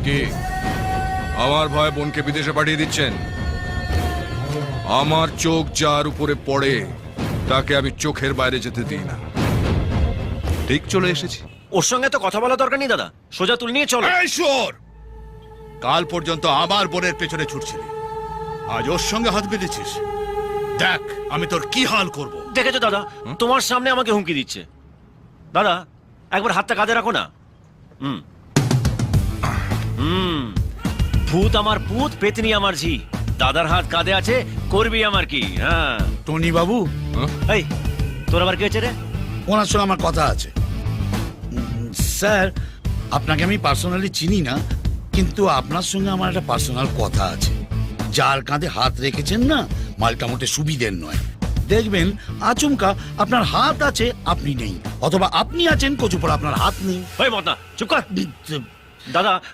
কি আমার ভয় বোনকে বিদেশে পাঠিয়ে দিচ্ছেন? আমার চোখ যার উপরে পড়ে তাকে আমি চোখের বাইরে যেতে দিই না। ঠিক চলে এসেছি। ওর সঙ্গে তো কথা বলা দরকার নেই দাদা, সোজা তুল নিয়ে চলো। এই শোর! কাল পর্যন্ত আমার বোনের পেছনে ছুটছিলি, আজ ওর সঙ্গে হাত বেঁধেছিস। দেখ আমি তোর কি হাল করব। দেখেছো দাদা, তোমার সামনে আমাকে হুমকি দিচ্ছে। দাদা একবার হাতটা কাঁধে রাখো না। হুম হুম ভূত আমার পুত, পেতনি আমার ঝি। দাদার হাত কাঁধে আছে, করবি আমার কি? হ্যাঁ টনি বাবু, এই তোর আবার কি হয়েছে রে? ওনার সঙ্গে আমার কথা আছে। স্যার, আপনাকে আমি পার্সোনালি চিনি না, কিন্তু আপনার সঙ্গে আমার একটা পার্সোনাল কথা আছে। যার কাঁধে হাত রেখেছেন না, মালটা মোটে সুবিধের নয়। দেখবেন আচমকা আপনার হাত আছে, আপনি নেই, অথবা আপনি আছেন কচুপড়া আপনার হাত নেই। ওই মত না, চুপ কর। দাদা